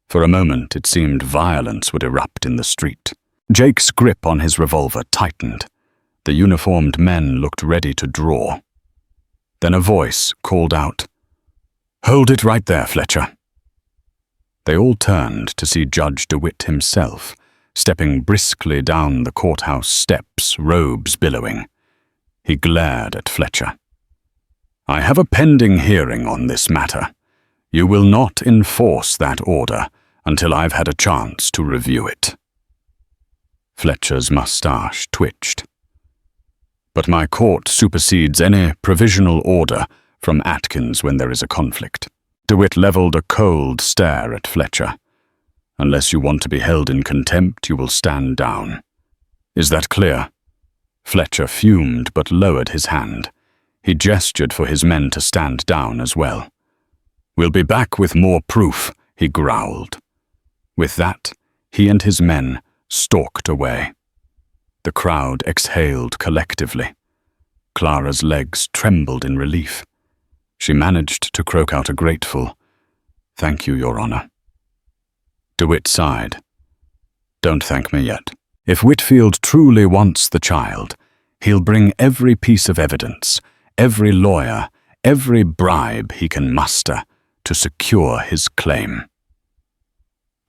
For a moment it seemed violence would erupt in the street. Jake's grip on his revolver tightened. The uniformed men looked ready to draw. Then a voice called out, "Hold it right there, Fletcher." They all turned to see Judge DeWitt himself, stepping briskly down the courthouse steps, robes billowing. He glared at Fletcher. "I have a pending hearing on this matter. You will not enforce that order until I've had a chance to review it." Fletcher's mustache twitched. "But my court supersedes any provisional order from Atkins when there is a conflict." DeWitt leveled a cold stare at Fletcher. "Unless you want to be held in contempt, you will stand down. Is that clear?" Fletcher fumed but lowered his hand. He gestured for his men to stand down as well. "We'll be back with more proof," he growled. With that, he and his men stalked away. The crowd exhaled collectively. Clara's legs trembled in relief. She managed to croak out a grateful, "Thank you, Your Honor." DeWitt sighed. "Don't thank me yet. If Whitfield truly wants the child, he'll bring every piece of evidence, every lawyer, every bribe he can muster to secure his claim.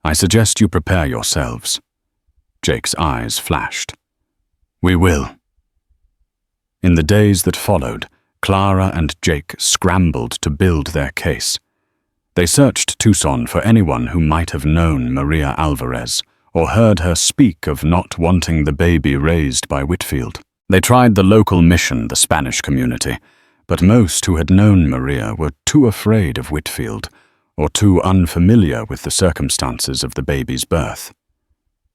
I suggest you prepare yourselves." Jake's eyes flashed. "We will." In the days that followed, Clara and Jake scrambled to build their case. They searched Tucson for anyone who might have known Maria Alvarez or heard her speak of not wanting the baby raised by Whitfield. They tried the local mission, the Spanish community, but most who had known Maria were too afraid of Whitfield or too unfamiliar with the circumstances of the baby's birth.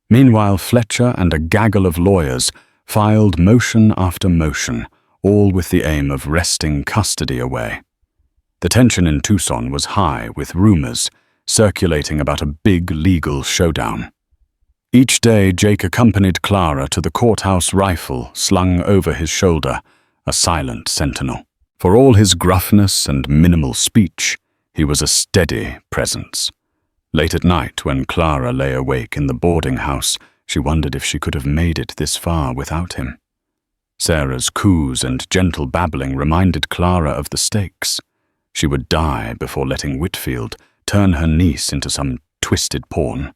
Meanwhile, Fletcher and a gaggle of lawyers filed motion after motion, all with the aim of wresting custody away. The tension in Tucson was high, with rumors circulating about a big legal showdown. Each day, Jake accompanied Clara to the courthouse, rifle slung over his shoulder, a silent sentinel. For all his gruffness and minimal speech, he was a steady presence. Late at night, when Clara lay awake in the boarding house, she wondered if she could have made it this far without him. Sarah's coos and gentle babbling reminded Clara of the stakes. She would die before letting Whitfield turn her niece into some twisted pawn.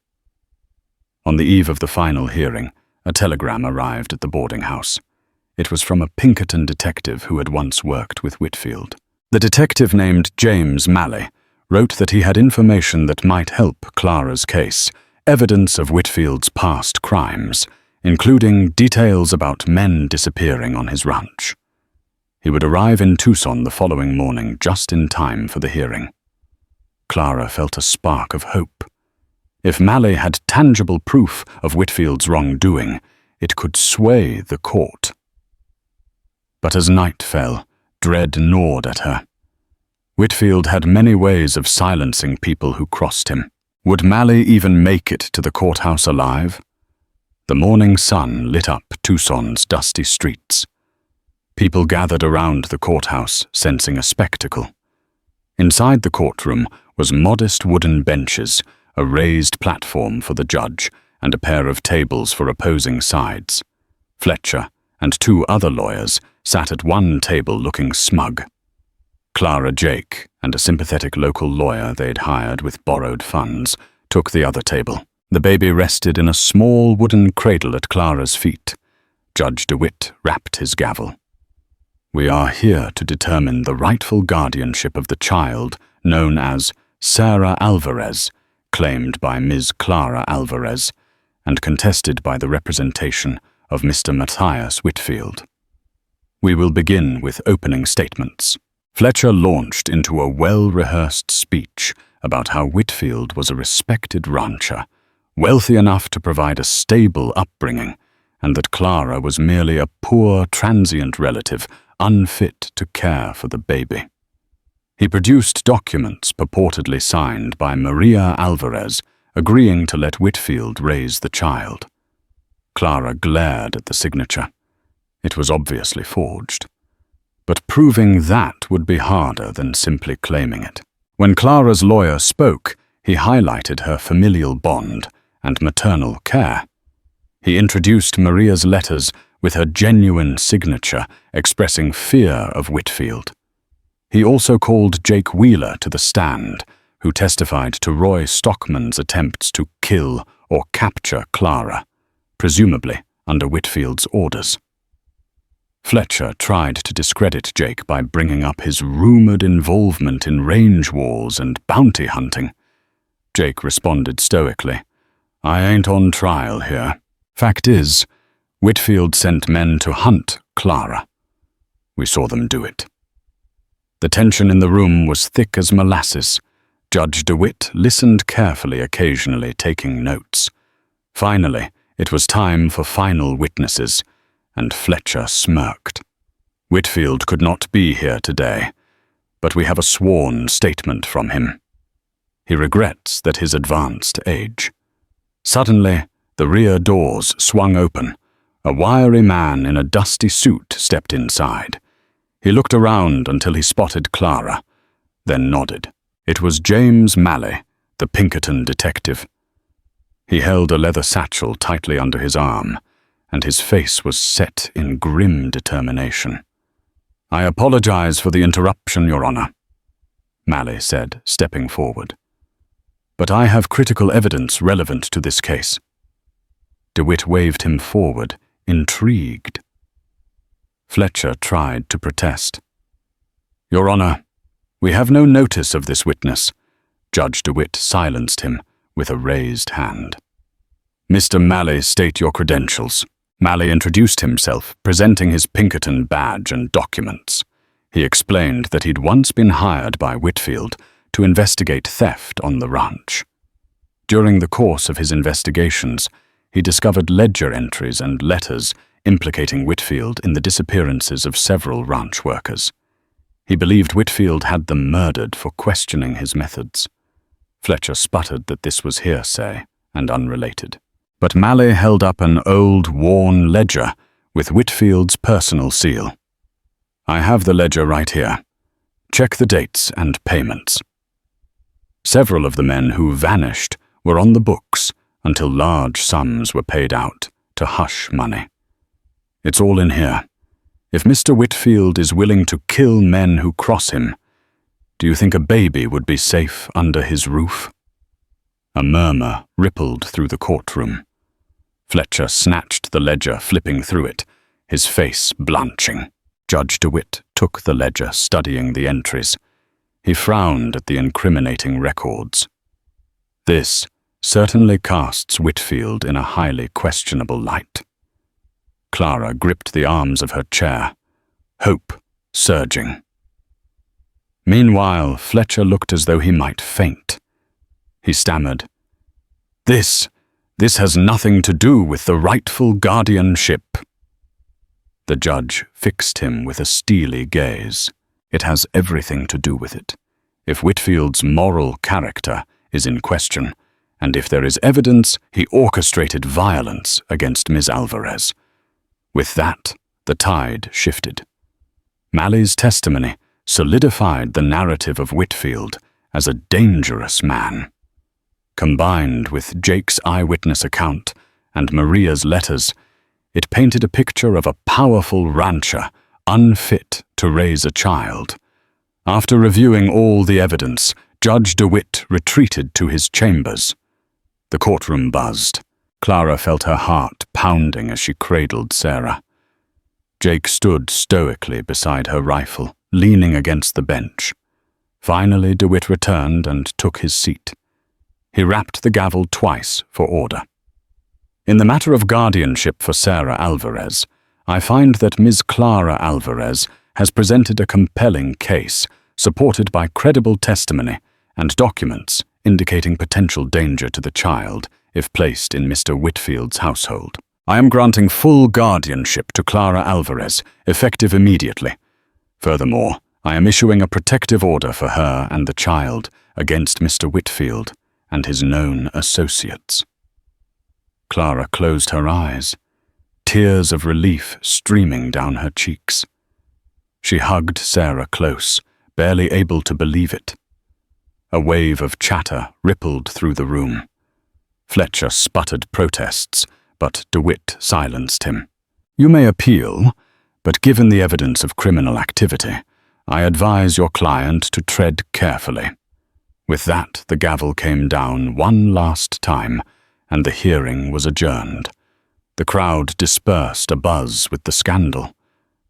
On the eve of the final hearing, a telegram arrived at the boarding house. It was from a Pinkerton detective who had once worked with Whitfield. The detective, named James Malley, wrote that he had information that might help Clara's case, evidence of Whitfield's past crimes, including details about men disappearing on his ranch. He would arrive in Tucson the following morning, just in time for the hearing. Clara felt a spark of hope. If Malley had tangible proof of Whitfield's wrongdoing, it could sway the court. But as night fell, dread gnawed at her. Whitfield had many ways of silencing people who crossed him. Would Mally even make it to the courthouse alive? The morning sun lit up Tucson's dusty streets. People gathered around the courthouse, sensing a spectacle. Inside the courtroom was modest wooden benches, a raised platform for the judge, and a pair of tables for opposing sides. Fletcher and two other lawyers sat at one table looking smug. Clara Jake and a sympathetic local lawyer they'd hired with borrowed funds took the other table. The baby rested in a small wooden cradle at Clara's feet. Judge DeWitt rapped his gavel. We are here to determine the rightful guardianship of the child known as Sarah Alvarez, claimed by Ms. Clara Alvarez, and contested by the representation of Mr. Matthias Whitfield. We will begin with opening statements. Fletcher launched into a well-rehearsed speech about how Whitfield was a respected rancher, wealthy enough to provide a stable upbringing, and that Clara was merely a poor, transient relative unfit to care for the baby. He produced documents purportedly signed by Maria Alvarez, agreeing to let Whitfield raise the child. Clara glared at the signature. It was obviously forged. But proving that would be harder than simply claiming it. When Clara's lawyer spoke, he highlighted her familial bond and maternal care. He introduced Maria's letters with her genuine signature expressing fear of Whitfield. He also called Jake Wheeler to the stand, who testified to Roy Stockman's attempts to kill or capture Clara, presumably under Whitfield's orders. Fletcher tried to discredit Jake by bringing up his rumored involvement in range wars and bounty hunting. Jake responded stoically, "I ain't on trial here. Fact is, Whitfield sent men to hunt Clara. We saw them do it." The tension in the room was thick as molasses. Judge DeWitt listened carefully, occasionally taking notes. Finally, it was time for final witnesses, and Fletcher smirked. Whitfield could not be here today, but we have a sworn statement from him. He regrets that his advanced age. Suddenly, the rear doors swung open. A wiry man in a dusty suit stepped inside. He looked around until he spotted Clara, then nodded. It was James Malley, the Pinkerton detective. He held a leather satchel tightly under his arm, and his face was set in grim determination. "I apologize for the interruption, Your Honor," Malley said, stepping forward. "But I have critical evidence relevant to this case." DeWitt waved him forward, intrigued. Fletcher tried to protest. "Your Honor, we have no notice of this witness." Judge DeWitt silenced him with a raised hand. "Mr. Malley, state your credentials." Malley introduced himself, presenting his Pinkerton badge and documents. He explained that he'd once been hired by Whitfield to investigate theft on the ranch. During the course of his investigations, he discovered ledger entries and letters implicating Whitfield in the disappearances of several ranch workers. He believed Whitfield had them murdered for questioning his methods. Fletcher sputtered that this was hearsay and unrelated. But Malley held up an old, worn ledger with Whitfield's personal seal. "I have the ledger right here. Check the dates and payments." Several of the men who vanished were on the books until large sums were paid out to hush money. "It's all in here. If Mr. Whitfield is willing to kill men who cross him, do you think a baby would be safe under his roof?" A murmur rippled through the courtroom. Fletcher snatched the ledger, flipping through it, his face blanching. Judge DeWitt took the ledger, studying the entries. He frowned at the incriminating records. "This certainly casts Whitfield in a highly questionable light." Clara gripped the arms of her chair, hope surging. Meanwhile, Fletcher looked as though he might faint. He stammered, This has nothing to do with the rightful guardianship." The judge fixed him with a steely gaze. It has everything to do with it. If Whitfield's moral character is in question, and if there is evidence he orchestrated violence against Ms. Alvarez. With that, the tide shifted. Malley's testimony solidified the narrative of Whitfield as a dangerous man. Combined with Jake's eyewitness account and Maria's letters, it painted a picture of a powerful rancher unfit to raise a child. After reviewing all the evidence, Judge DeWitt retreated to his chambers. The courtroom buzzed. Clara felt her heart pounding as she cradled Sarah. Jake stood stoically beside her rifle, leaning against the bench. Finally, DeWitt returned and took his seat. He rapped the gavel twice for order. In the matter of guardianship for Sarah Alvarez, I find that Ms. Clara Alvarez has presented a compelling case, supported by credible testimony and documents indicating potential danger to the child if placed in Mr. Whitfield's household. I am granting full guardianship to Clara Alvarez, effective immediately. Furthermore, I am issuing a protective order for her and the child against Mr. Whitfield and his known associates. Clara closed her eyes, tears of relief streaming down her cheeks. She hugged Sarah close, barely able to believe it. A wave of chatter rippled through the room. Fletcher sputtered protests, but DeWitt silenced him. "You may appeal, but given the evidence of criminal activity, I advise your client to tread carefully." With that, the gavel came down one last time, and the hearing was adjourned. The crowd dispersed abuzz with the scandal.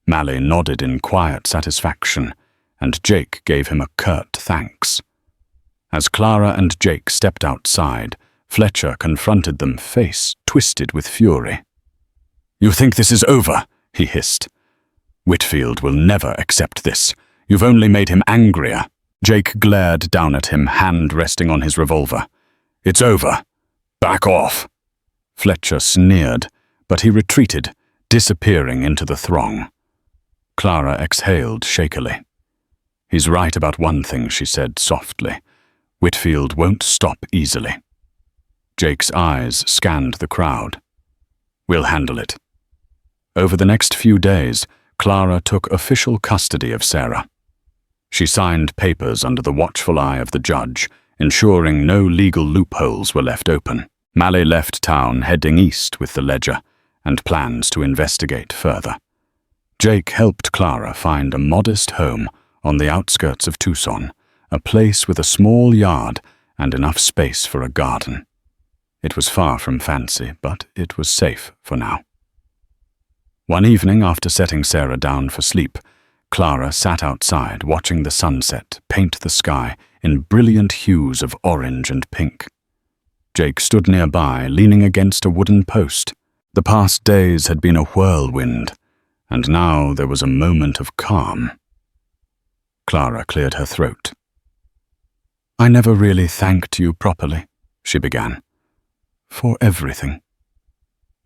Malley nodded in quiet satisfaction, and Jake gave him a curt thanks. As Clara and Jake stepped outside, Fletcher confronted them, face twisted with fury. "You think this is over?" he hissed. "Whitfield will never accept this. You've only made him angrier." Jake glared down at him, hand resting on his revolver. "It's over. Back off." Fletcher sneered, but he retreated, disappearing into the throng. Clara exhaled shakily. "He's right about one thing," she said softly. "Whitfield won't stop easily." Jake's eyes scanned the crowd. "We'll handle it." Over the next few days, Clara took official custody of Sarah. She signed papers under the watchful eye of the judge, ensuring no legal loopholes were left open. Malley left town, heading east with the ledger and plans to investigate further. Jake helped Clara find a modest home on the outskirts of Tucson, a place with a small yard and enough space for a garden. It was far from fancy, but it was safe for now. One evening, after setting Sarah down for sleep, Clara sat outside watching the sunset paint the sky in brilliant hues of orange and pink. Jake stood nearby, leaning against a wooden post. The past days had been a whirlwind, and now there was a moment of calm. Clara cleared her throat. "I never really thanked you properly," she began. "For everything."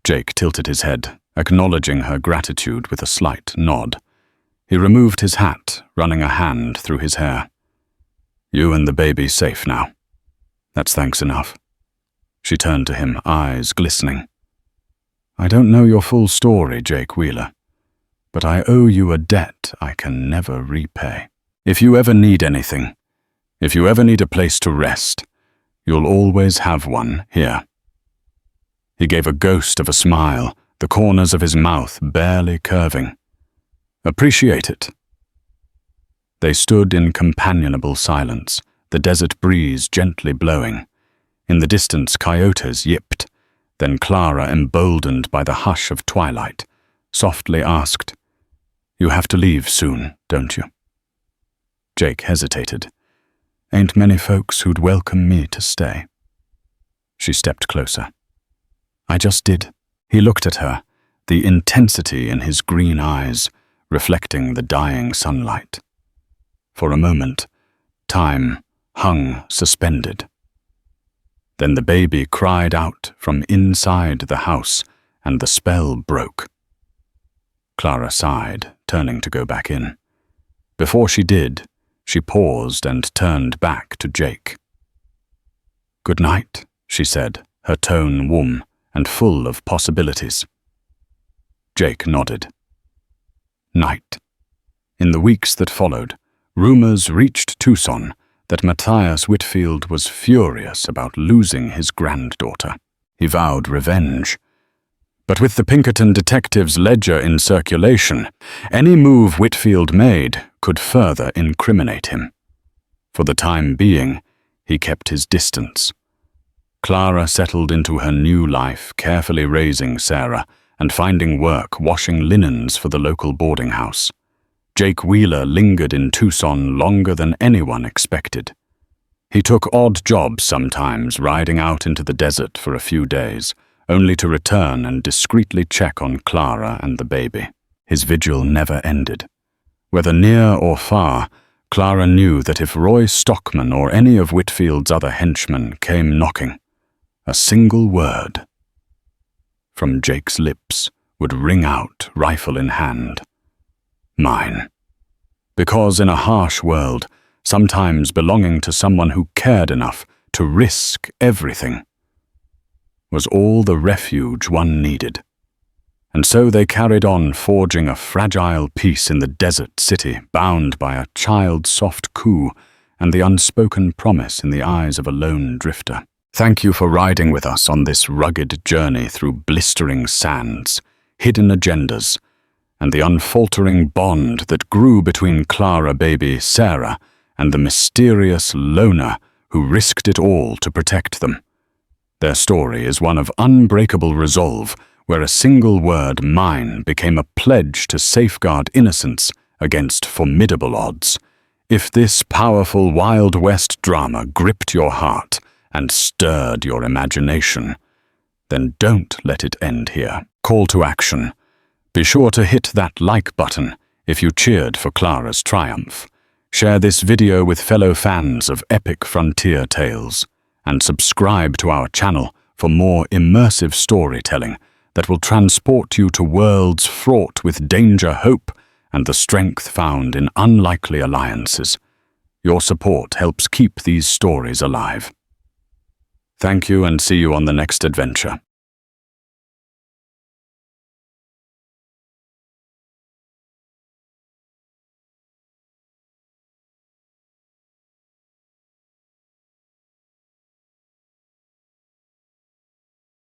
Jake tilted his head, acknowledging her gratitude with a slight nod. He removed his hat, running a hand through his hair. "You and the baby safe now. That's thanks enough." She turned to him, eyes glistening. "I don't know your full story, Jake Wheeler, but I owe you a debt I can never repay. If you ever need anything, if you ever need a place to rest, you'll always have one here." He gave a ghost of a smile, the corners of his mouth barely curving. "Appreciate it." They stood in companionable silence, the desert breeze gently blowing. In the distance, coyotes yipped. Then Clara, emboldened by the hush of twilight, softly asked, "You have to leave soon, don't you?" Jake hesitated. "Ain't many folks who'd welcome me to stay." She stepped closer. "I just did." He looked at her, the intensity in his green eyes reflecting the dying sunlight. For a moment, time hung suspended. Then the baby cried out from inside the house, and the spell broke. Clara sighed, turning to go back in. Before she did, she paused and turned back to Jake. "Good night," she said, her tone warm and full of possibilities. Jake nodded. Night. In the weeks that followed, rumors reached Tucson that Matthias Whitfield was furious about losing his granddaughter. He vowed revenge. But with the Pinkerton detective's ledger in circulation, any move Whitfield made could further incriminate him. For the time being, he kept his distance. Clara settled into her new life, carefully raising Sarah and finding work washing linens for the local boarding house. Jake Wheeler lingered in Tucson longer than anyone expected. He took odd jobs sometimes, riding out into the desert for a few days, only to return and discreetly check on Clara and the baby. His vigil never ended. Whether near or far, Clara knew that if Roy Stockman or any of Whitfield's other henchmen came knocking, a single word from Jake's lips would ring out, rifle in hand. Mine. Because in a harsh world, sometimes belonging to someone who cared enough to risk everything was all the refuge one needed. And so they carried on forging a fragile peace in the desert city, bound by a child's soft coo and the unspoken promise in the eyes of a lone drifter. Thank you for riding with us on this rugged journey through blistering sands, hidden agendas, and the unfaltering bond that grew between Clara baby Sarah and the mysterious loner who risked it all to protect them. Their story is one of unbreakable resolve, where a single word, mine, became a pledge to safeguard innocence against formidable odds. If this powerful Wild West drama gripped your heart and stirred your imagination, then don't let it end here. Call to action. Be sure to hit that like button if you cheered for Clara's triumph. Share this video with fellow fans of epic frontier tales, and subscribe to our channel for more immersive storytelling that will transport you to worlds fraught with danger, hope, and the strength found in unlikely alliances. Your support helps keep these stories alive. Thank you, and see you on the next adventure.